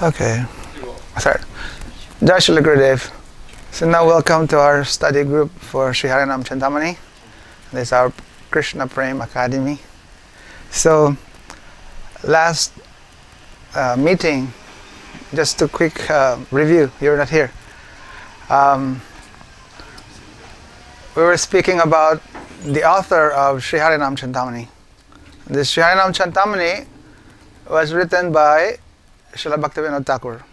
Okay. Sorry. Jai Shri Gurudev. So now welcome to our study group for Sri Harinama Cintamani. This is our Krishna Prem Academy. So last meeting, just a quick review, you're not here. We were speaking about the author of Sri Harinama Cintamani. This Sri Harinama Cintamani was written by Srila Bhaktivinoda Thakur.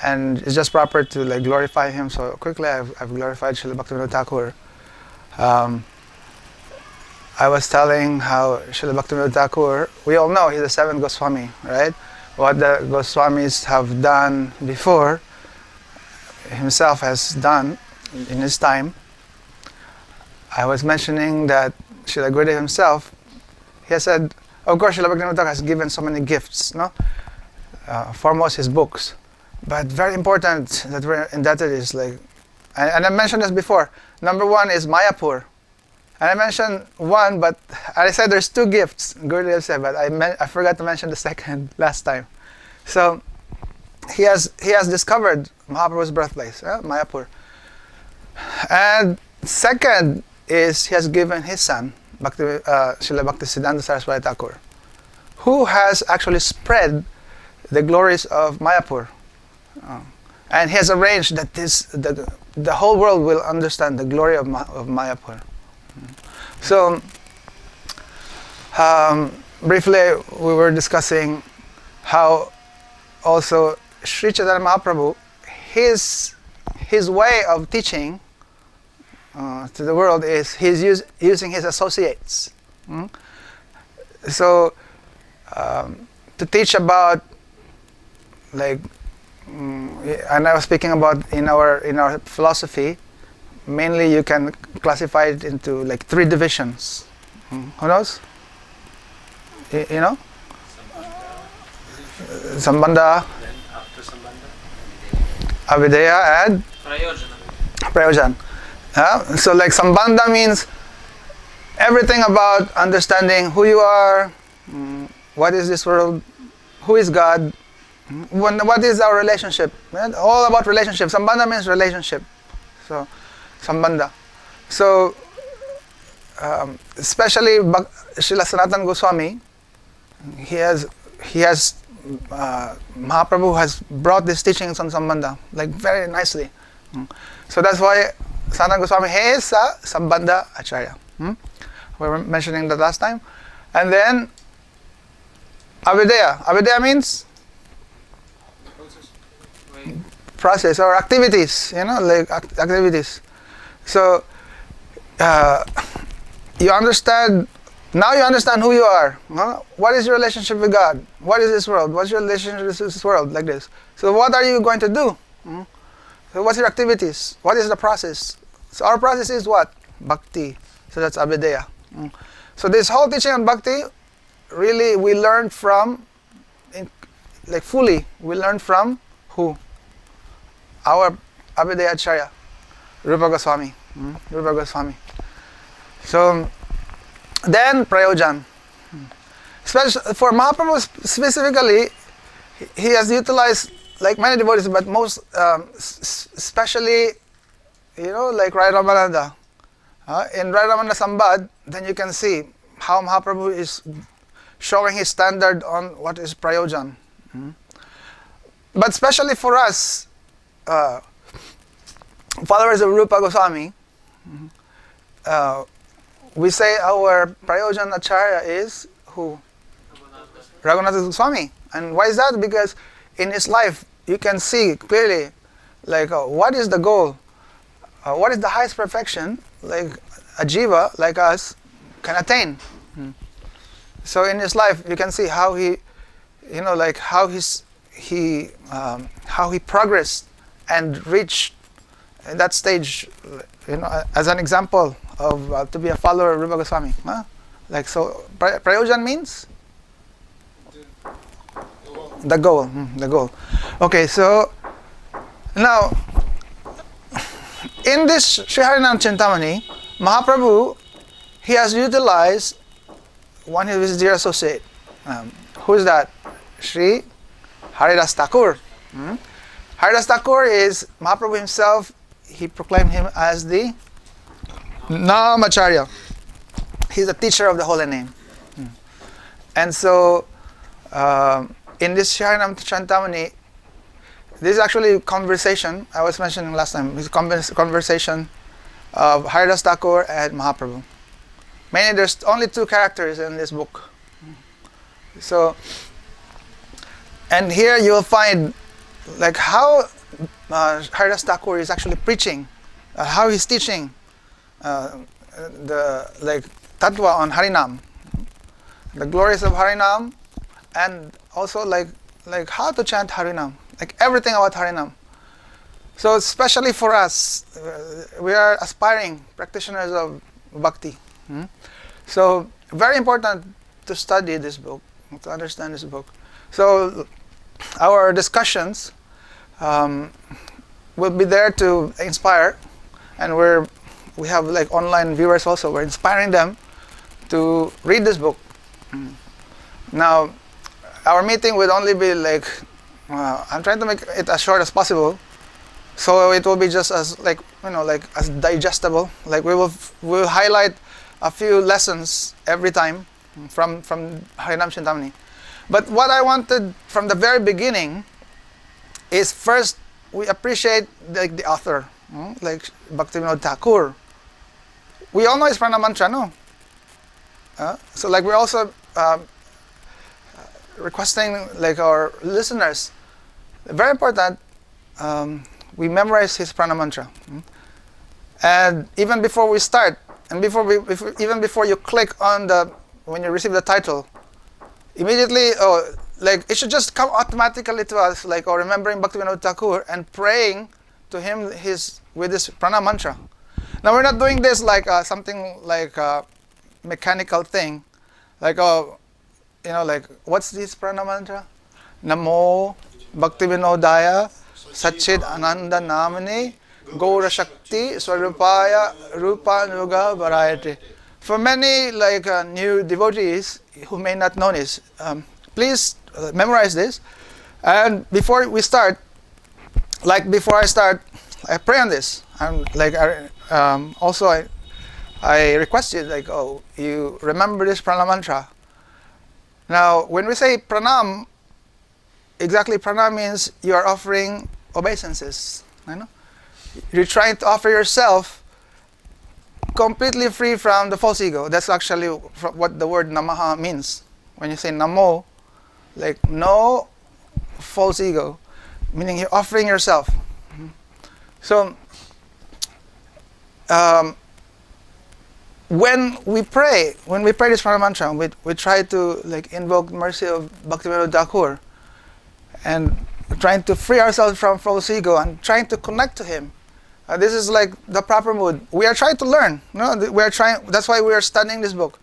And it's just proper to glorify him. So quickly I've glorified Srila Bhaktivinoda Thakur. I was telling how Srila Bhaktivinoda Thakur, we all know he's the seventh Goswami, right? What the Goswamis have done before, himself has done in his time. I was mentioning that Srila Gurudev himself, he has said, of course Srila Bhaktivinoda Thakur has given so many gifts, no? Foremost his books. But very important that we're indebted is and I mentioned this before. Number one is Mayapur. And I mentioned one, but I said there's two gifts, Gurudev said, but I forgot to mention the second last time. So he has discovered Mahaprabhu's birthplace, Mayapur. And second is he has given his son, Srila Bhaktisiddhanta Saraswati Thakur, who has actually spread the glories of Mayapur. And he has arranged that the whole world will understand the glory of Mayapur. So, briefly we were discussing how also Sri Caitanya Mahaprabhu, his way of teaching to the world is he's using his associates. So, to teach about and I was speaking about in our philosophy, mainly you can classify it into three divisions. Who knows? You know? Sambandha, Avideya, and Prayojan. So Sambandha means everything about understanding who you are, what is this world, who is God, what is our relationship. All about relationship. Sambandha means relationship. So, Sambandha. So, especially Srila Sanatana Goswami, Mahaprabhu has brought these teachings on Sambandha, very nicely. So that's why Sanatana Goswami is a Sambandha Acharya. We were mentioning that last time. And then, Avideya. Avideya means? Process or activities, activities. So you understand who you are. What is your relationship with God? What is this world? What's your relationship with this world? Like this. So what are you going to do? So what's your activities? What is the process? So our process is what? Bhakti. So that's Avideya. So this whole teaching on Bhakti, really we learn from, fully, we learn from who? Our Avideya Acharya, Rupa Goswami. Rupa Goswami. So then Prayojan. For Mahaprabhu specifically, he has utilized many devotees, but most especially, Rai Ramananda. In Rai Ramananda Sambad, then you can see how Mahaprabhu is showing his standard on what is Prayojan. But especially for us, followers of Rupa Goswami, we say our Prayojan Acharya is who? Raghunatha Goswami. And why is that? Because in his life you can see clearly what is the goal, what is the highest perfection a jiva like us can attain. So in his life you can see how he how he progressed and reached that stage, as an example of to be a follower of Rupa Goswami. So Prayojan means the goal. The goal. Okay, so now in this Sri Harinama Cintamani, Mahaprabhu, he has utilized one of his dear associate. Who is that? Sri Haridas Thakur. Haridas Thakur is Mahaprabhu himself. He proclaimed him as the Namacharya. He's a teacher of the holy name. And so, in this Sri Harinama Cintamani, this is actually a conversation I was mentioning last time. It's a conversation of Haridas Thakur and Mahaprabhu. Mainly, there's only two characters in this book. So, and here you'll find like how Haridas Thakur is actually preaching, how he's teaching the like tattva on Harinam, the glories of Harinam, and also like how to chant Harinam, like everything about Harinam. So especially for us, we are aspiring practitioners of bhakti. So very important to study this book, to understand this book. So our discussions will be there to inspire, and we have like online viewers also. We're inspiring them to read this book. Now, our meeting will only be like I'm trying to make it as short as possible, so it will be just as like as digestible. Like we'll highlight a few lessons every time from Harinama Cintamani. But what I wanted from the very beginning is first we appreciate like the author, like Bhaktivinoda Thakur. We all know his pranam mantra, no? So like we're also requesting like our listeners, very important, we memorize his pranam mantra. And even before we start, and even before you click on when you receive the title, immediately, like it should just come automatically to us, like remembering Bhaktivinoda Thakur and praying to him with this pranam mantra. Now we're not doing this like something like a mechanical thing, like like what's this pranam mantra? Namo Bhaktivinodaya Satchid Ananda Namani Gaura Shakti Swarupaya Rupanuga Varayate. For many like new devotees who may not know this, please memorize this. And before I start, I pray on this. And like also I request you you remember this pranam mantra. Now, when we say pranam, exactly pranam means you are offering obeisances. You're trying to offer yourself completely free from the false ego. That's actually what the word namaha means. When you say namo, like no false ego, meaning you're offering yourself. So, when we pray this pranam mantra, we try to like invoke mercy of Bhaktivinoda Thakur, and trying to free ourselves from false ego and trying to connect to him. This is like the proper mood. We are trying to learn. That's why we are studying this book.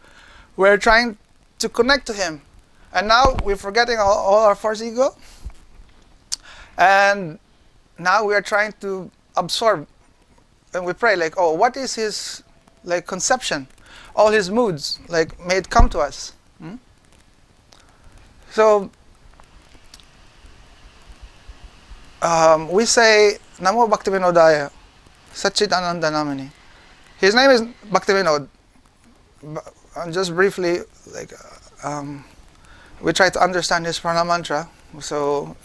We are trying to connect to him. And now we're forgetting all our false ego. And now we are trying to absorb. And we pray like, what is his like conception? All his moods, like may it come to us. So we say Namo Bhaktivinodaya Satchit Ananda Namani. His name is Bhaktivinod. And just briefly, like we try to understand his pranam mantra. So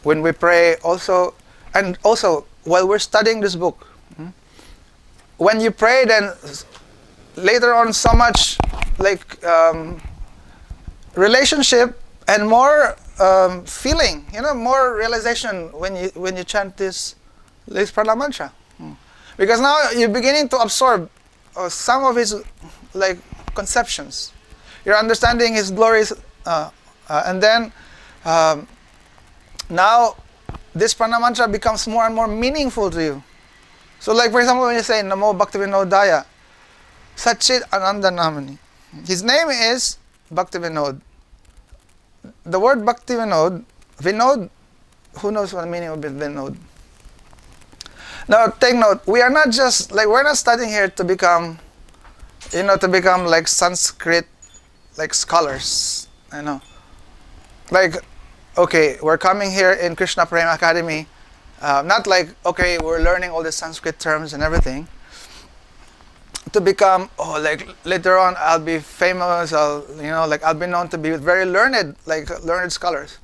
when we pray, also while we're studying this book, when you pray, then later on, so much like relationship and more feeling, more realization when you chant this pranam mantra, because now you're beginning to absorb some of his like conceptions. You're understanding his glories, and then now this pranam mantra becomes more and more meaningful to you. So, like for example, when you say Namo Bhaktivinodaya Satchit Ananda Namani, his name is Bhaktivinod. The word Bhaktivinod, Vinod, who knows what the meaning of Vinod? Now, take note, we're not studying here to become like Sanskrit, like scholars, like, okay, we're coming here in Krishna Prema Academy, not like, okay, we're learning all the Sanskrit terms and everything, to become, oh, like later on I'll be famous, I'll be known to be very learned, like learned scholars.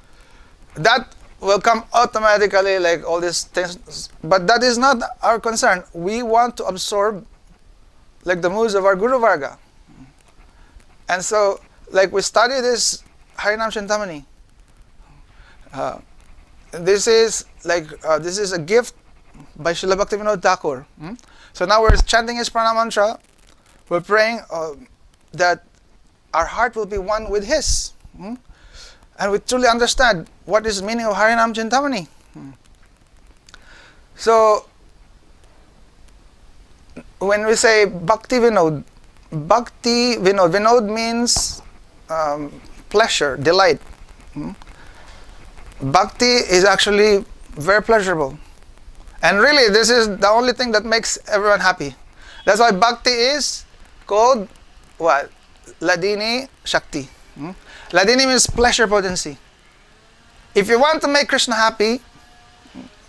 That will come automatically, like all these things, but that is not our concern. We want to absorb like the moods of our Guru Varga. And so, like we study this Harinama Cintamani. This is a gift by Srila Bhaktivinoda Thakur. So now we're chanting his pranam mantra. We're praying that our heart will be one with his. And we truly understand what is the meaning of Harinam Cintamani. So, when we say Bhakti Vinod, Vinod means pleasure, delight. Bhakti is actually very pleasurable. And really, this is the only thing that makes everyone happy. That's why Bhakti is called what? Ladini Shakti. Ladini means pleasure potency. If you want to make Krishna happy,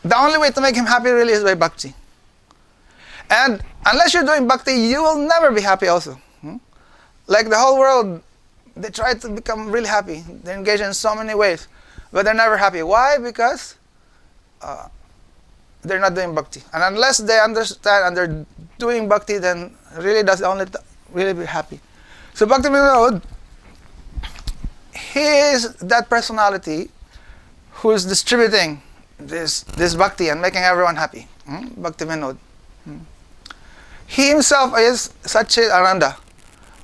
the only way to make him happy really is by Bhakti. And unless you're doing Bhakti, you will never be happy also. Like the whole world, they try to become really happy. They engage in so many ways, but they're never happy. Why? Because they're not doing Bhakti. And unless they understand and they're doing Bhakti, then really that's the only really be happy. So Bhakti Vinod, he is that personality who is distributing this Bhakti and making everyone happy. Bhakti Vinod. He himself is Satchit Ananda.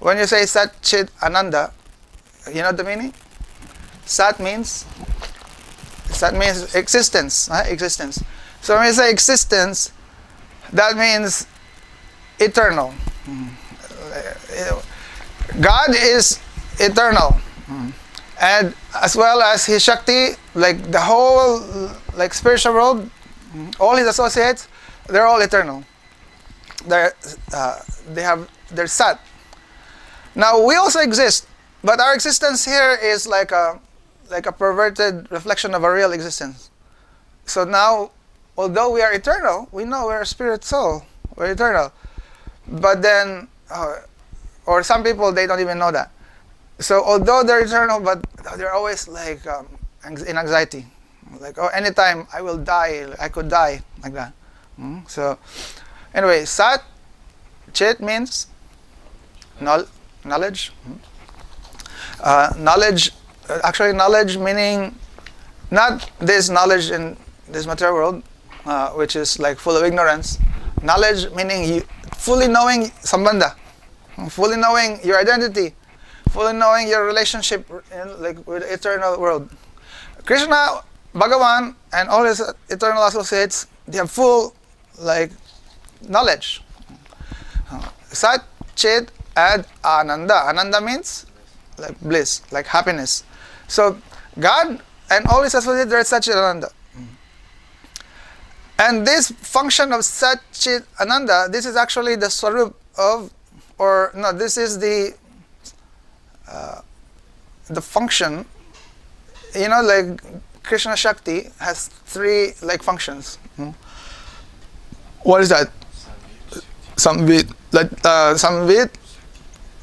When you say Satchit Ananda, you know the meaning? Sat means existence. Existence. So when you say existence, that means eternal. God is eternal. And as well as his Shakti, like the whole like spiritual world, all his associates, they're all eternal. They're Sat. Now we also exist, but our existence here is like a perverted reflection of a real existence. So now, although we are eternal, we know we're a spirit soul. We're eternal. But then, or some people, they don't even know that. So although they're eternal, but they're always like in anxiety. Like, oh, anytime I will die, I could die, like that. So, anyway, Sat, Chit means knowledge. Knowledge meaning not this knowledge in this material world, which is like full of ignorance. Knowledge meaning you fully knowing sambandha, fully knowing your identity, fully knowing your relationship with the eternal world. Krishna, Bhagavan, and all his eternal associates, they have full knowledge. Sat, Chit, and Ananda. Ananda means like bliss, like happiness. So God and all his associates, they are Satchit Ananda. And this function of Sat, Chit, Ananda, this is actually the swarup of, this is the function. Like Krishna Shakti has three functions. What is that? Samvit, Samvit,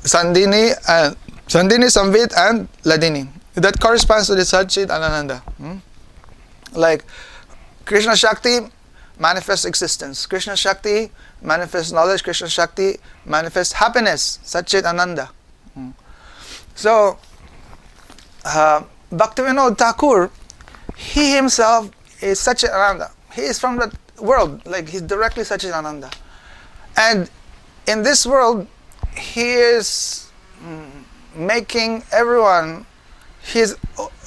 Sandini, Samvit, and Ladini. That corresponds to the Satchit and Ananda. Like Krishna Shakti manifests existence. Krishna Shakti manifests knowledge. Krishna Shakti manifests happiness. Satchit Ananda. So, Bhaktivinoda Thakur, he himself is Satchit Ananda. He is from that world, he's directly Satchit Ananda. And in this world, he is making everyone, he's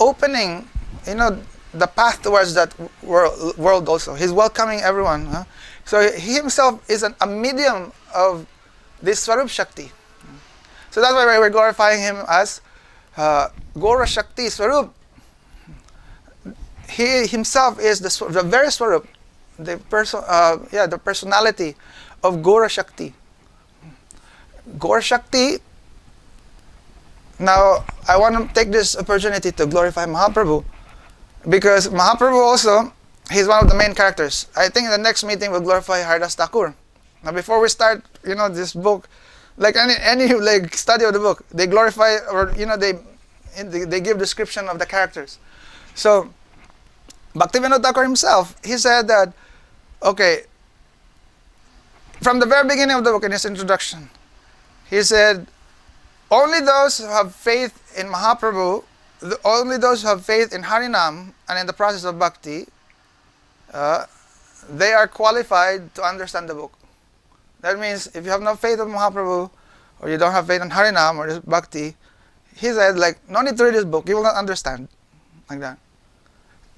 opening, the path towards that world also. He's welcoming everyone. So he himself is a medium of this Swarup Shakti. So that's why we're glorifying him as Gora Shakti Swarup. He himself is the very Swarup, the personality of Gora Shakti. Gora Shakti, now I want to take this opportunity to glorify Mahaprabhu, because Mahaprabhu also, he's one of the main characters. I think in the next meeting we'll glorify Haridas Thakur. Now before we start, this book, like any like study of the book, they glorify, or they give description of the characters. So Bhaktivinoda Thakur himself, he said that, okay, from the very beginning of the book, in his introduction, he said, only those who have faith in Mahaprabhu, only those who have faith in Harinam and in the process of bhakti, they are qualified to understand the book. That means if you have no faith in Mahaprabhu, or you don't have faith in Harinam or bhakti, he said, like, no need to read this book, you will not understand. Like that.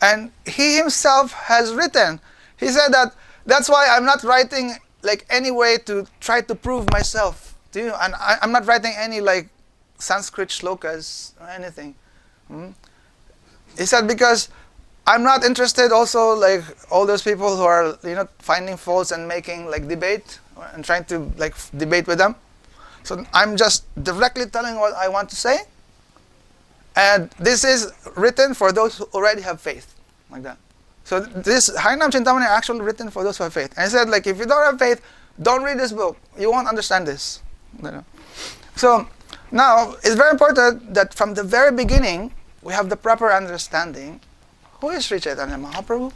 And he himself has written, he said that, that's why I'm not writing like any way to try to prove myself to you. And I'm not writing any like Sanskrit shlokas or anything. He said, because I'm not interested also like all those people who are finding faults and making like debate and trying to like debate with them. So I'm just directly telling what I want to say. And this is written for those who already have faith. Like that. So this Harinama Cintamani are actually written for those who have faith. And he said, like, if you don't have faith, don't read this book. You won't understand this. So now it's very important that from the very beginning we have the proper understanding. Who is Sri Caitanya Mahaprabhu?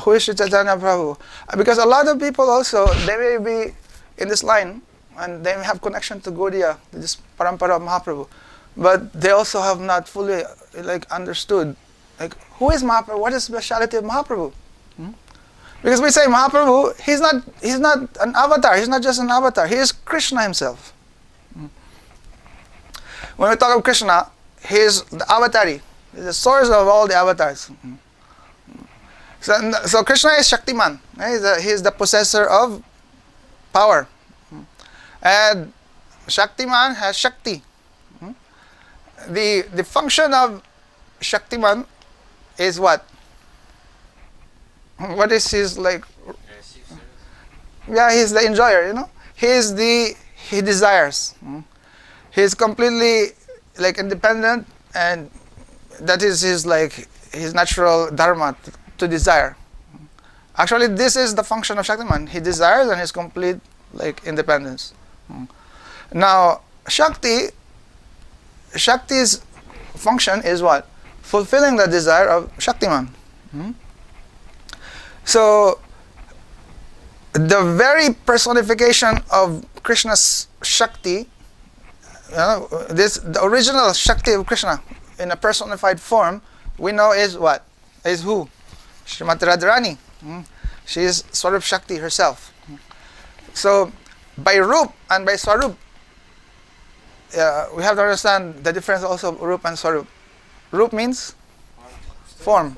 Who is Sri Caitanya Mahaprabhu? Because a lot of people also, they may be in this line and they may have connection to Gaudiya, to this parampara of Mahaprabhu, but they also have not fully like understood, like, who is Mahaprabhu? What is the speciality of Mahaprabhu? Because we say Mahaprabhu, he's not an avatar. He's not just an avatar. He is Krishna himself. When we talk of Krishna, he is the avatari. He is the source of all the avatars. So Krishna is Shaktiman. He is the possessor of power. And Shaktiman has Shakti. The function of Shaktiman is what? What is his like? Yeah, he's the enjoyer. He desires. He is completely like independent, and that is his natural dharma to desire. Actually, this is the function of Shaktiman. He desires and his complete like independence. Now, Shakti's function is what? Fulfilling the desire of Shaktiman. So, the very personification of Krishna's Shakti, the original Shakti of Krishna in a personified form, we know is what? Is who? Srimati Radharani. She is Swarup Shakti herself. So, by Rup and by Swarup, we have to understand the difference also of Rup and Swarup. Rup means form.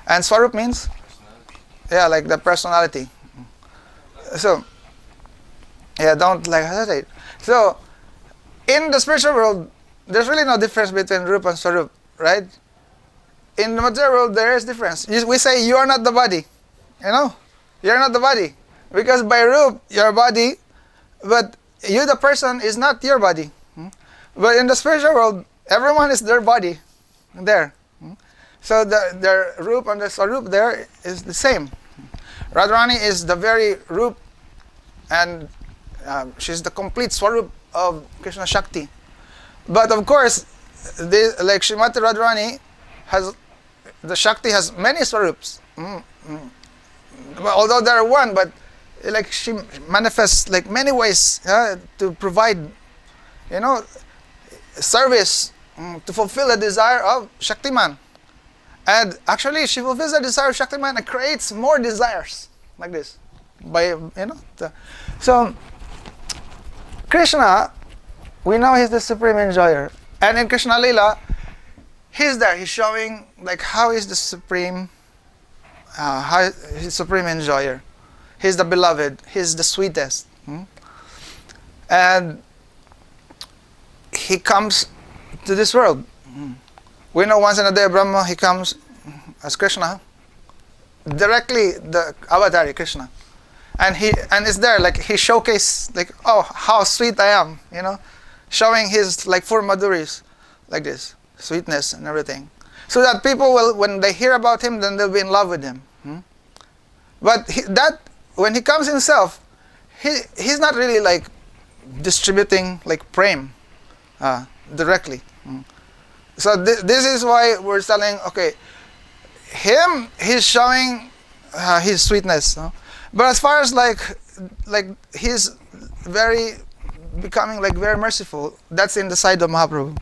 And Swarup means? Like the personality. So, don't like hesitate. So, in the spiritual world, there's really no difference between Rup and Swarup, right? In the material world, there is difference. We say you are not the body. You are not the body. Because by Rup, your body, but you, the person, is not your body. But in the spiritual world, everyone is their body there. So the Rup and the Swarup there is the same. Radharani is the very Rup, and she's the complete Swarup of Krishna Shakti. But of course, like Srimati Radharani, the Shakti has many Swarups. Although they are one, but like she manifests like many ways to provide, service to fulfill the desire of Shaktiman. And actually, she fulfills the desire of Shaktiman and creates more desires like this. So Krishna, we know he's the supreme enjoyer, and in Krishna Lila, he's there. He's showing like how he's the supreme, he's supreme enjoyer. He's the beloved. He's the sweetest. And he comes to this world. We know once in a day of Brahma, he comes as Krishna, directly the avatari Krishna, and it's there like he showcased like, oh, how sweet I am, showing his like four maduris, like this, sweetness and everything, so that people will, when they hear about him, then they'll be in love with him. But when he comes himself, he's not really like distributing like prem directly. So this is why we're telling, okay, he's showing his sweetness, but as far as like he's very becoming like very merciful, that's in the side of Mahaprabhu.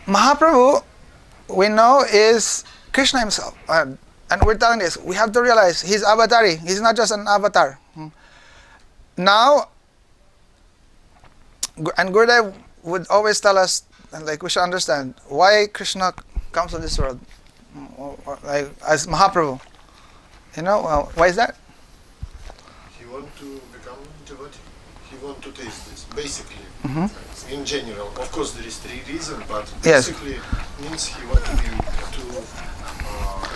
Mahaprabhu, we know, is Krishna himself, and we're telling this, we have to realize he's avatari, he's not just an avatar. Now, and Gurudev would always tell us, like, we should understand why Krishna comes to this world, like as Mahaprabhu. Why is that? He wants to become devotee. He wants to taste this, basically. In general, of course, there is three reasons, but basically means he wants to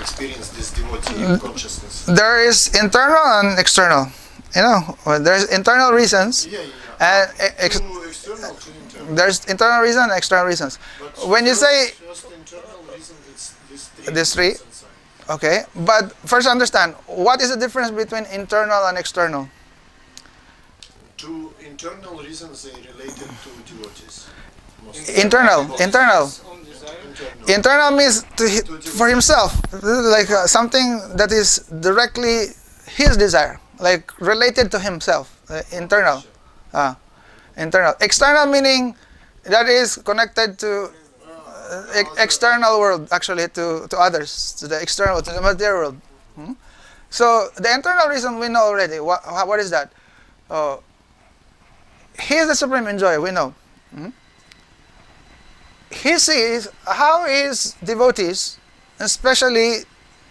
experience this devotee consciousness. There is internal and external. There's internal reasons. And external to internal. There's internal reason and external reasons. But when you say first internal reason, it's these three, okay. But first understand, what is the difference between internal and external? Two internal reasons they related to devotees. Internal means for himself, like something that is directly his desire, like related to himself. Internal. Internal. External meaning that is connected to external world, actually, to others, to the external, to the material world. So the internal reason we know already. What is that? He is the supreme enjoyer, we know. He sees how his devotees, especially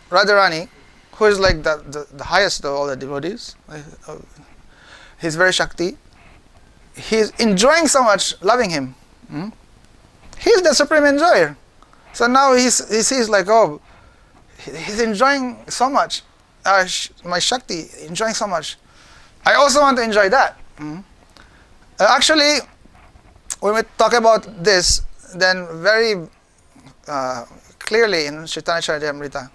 Radharani, who is like the highest of all the devotees, he's very Shakti, he's enjoying so much loving him. He's the supreme enjoyer. So now he sees like, oh, he's enjoying so much. My Shakti, enjoying so much. I also want to enjoy that. Actually, when we talk about this, then very clearly in Sri Caitanya Charitamrita,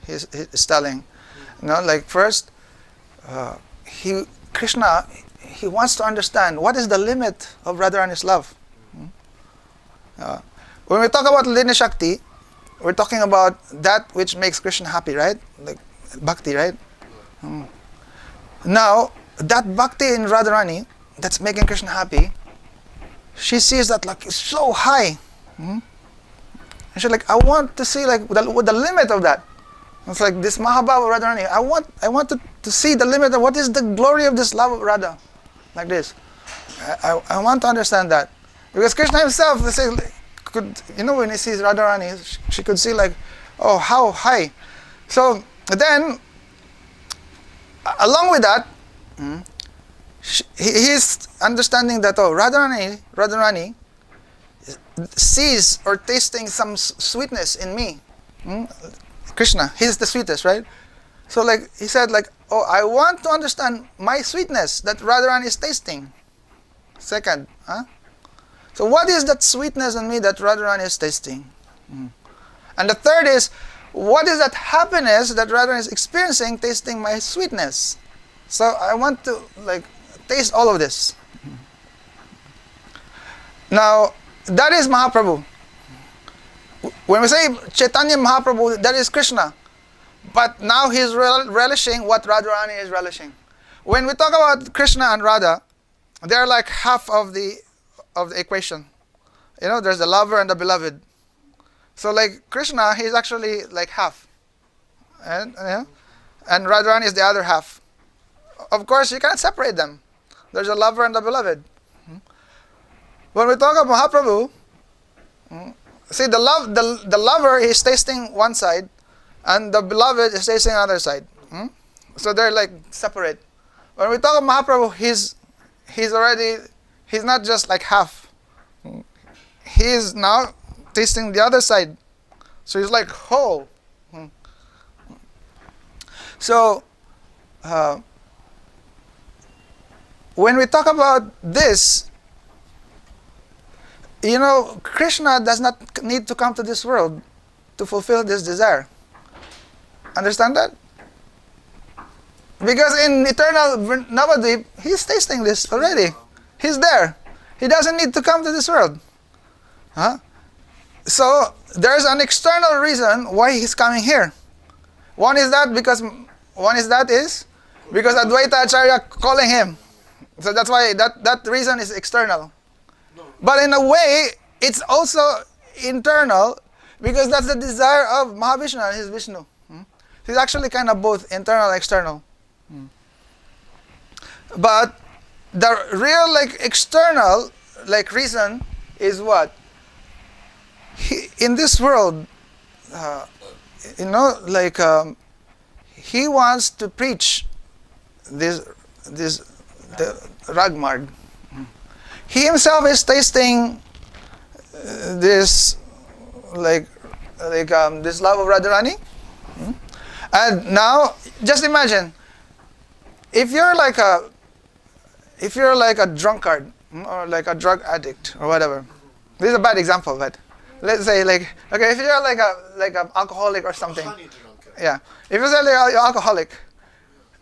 he's telling, like first, Krishna, he wants to understand what is the limit of Radharani's love. When we talk about Lina Shakti, we're talking about that which makes Krishna happy, right? Like bhakti, right? Now, that bhakti in Radharani, that's making Krishna happy, she sees that like it's so high. And she's like, I want to see like the limit of that. It's like this Mahabhava Radharani. I want to see the limit of what is the glory of this love of Radha. Like this. I want to understand that. Because Krishna himself, let's say, when he sees Radharani, she could see like, oh, how high. So then, along with that, he's understanding that, oh, Radharani sees or tasting some sweetness in me. Krishna, he's the sweetest, right? So like he said, like, oh, I want to understand my sweetness that Radharani is tasting. Second, so what is that sweetness in me that Radharani is tasting? And the third is, what is that happiness that Radharani is experiencing tasting my sweetness? So I want to like taste all of this. Now, that is Mahaprabhu. When we say Caitanya Mahaprabhu, that is Krishna. But now he's relishing what Radharani is relishing. When we talk about Krishna and Radha, they're like half of the equation. There's the lover and the beloved. So like Krishna, he's actually like half. And Radharani is the other half. Of course, you cannot separate them. There's a lover and the beloved. When we talk about Mahaprabhu, see the lover is tasting one side, and the beloved is tasting another side. So they're like separate. When we talk about Mahaprabhu, he's not just like half. He's now tasting the other side. So he's like whole. So when we talk about this, Krishna does not need to come to this world to fulfill this desire. Understand that? Because in eternal Navadvip, he's tasting this already. He's there. He doesn't need to come to this world. Huh? So there's an external reason why he's coming here. One is because Advaita Acharya calling him. So that's why that reason is external. But in a way, it's also internal, because that's the desire of Mahavishnu and his Vishnu. It's actually kind of both internal and external. But the real external reason is what? In this world, he wants to preach the Ragmarg. He himself is tasting this this love of Radharani. And now just imagine, if you're like a drunkard or like a drug addict or whatever. This is a bad example, but let's say if you're like an alcoholic or something. Yeah. If you're you're alcoholic,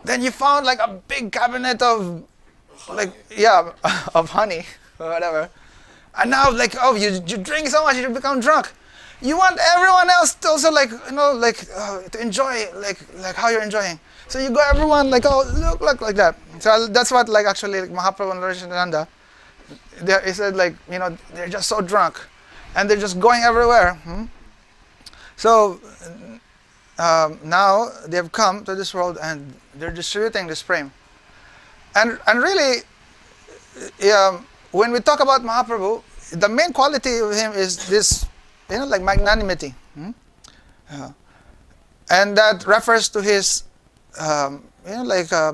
then you found a big cabinet of of honey or whatever. And now you drink so much you become drunk. You want everyone else to also to enjoy how you're enjoying. So you got everyone look like that. So that's what actually Mahaprabhu and Lord Nityananda, he said they're just so drunk and they're just going everywhere. So now they've come to this world and they're distributing this prem. And really, when we talk about Mahaprabhu, the main quality of him is this, magnanimity. And that refers to his,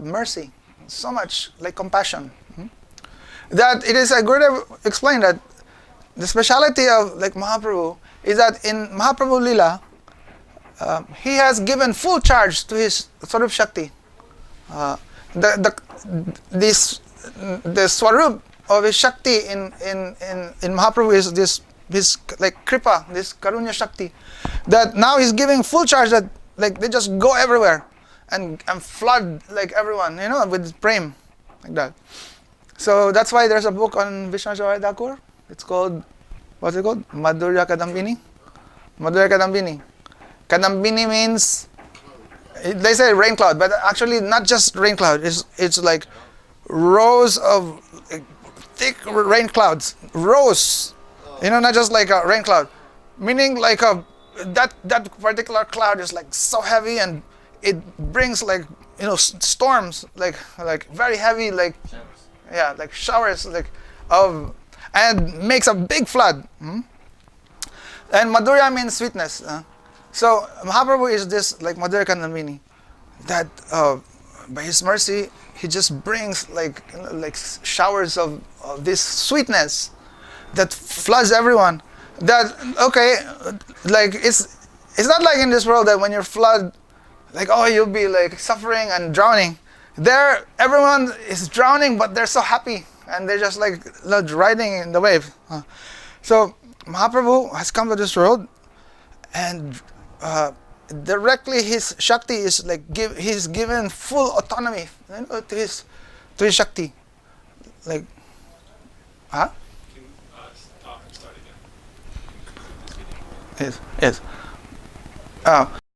mercy, so much compassion. That it is, Gurudev explained that the speciality of Mahaprabhu is that in Mahaprabhu Lila, he has given full charge to his Swarup Shakti. The Swarup of his Shakti in Mahaprabhu is this Kripa, this Karunya Shakti, that now he's giving full charge, that they just go everywhere and flood everyone, with prem, like that. So that's why there's a book on Vishnu Thakur. It's called, what's it called? Madhurya Kadambini. Madhurya Kadambini. Kadambini means, they say rain cloud, but actually not just rain cloud. It's like rows of thick rain clouds. Rows. Not just like a rain cloud. Meaning that particular cloud is so heavy and it brings storms, very heavy showers of, and makes a big flood. And Madhurya means sweetness. So Mahaprabhu is this Madhurya Kadambini, that by his mercy he just brings showers of this sweetness that floods everyone. That it's not like in this world that when you're flood, you'll be suffering and drowning. There, everyone is drowning, but they're so happy and they're just riding in the wave. So Mahaprabhu has come to this world, and directly his Shakti is he's given full autonomy to his Shakti. Start again. Yes.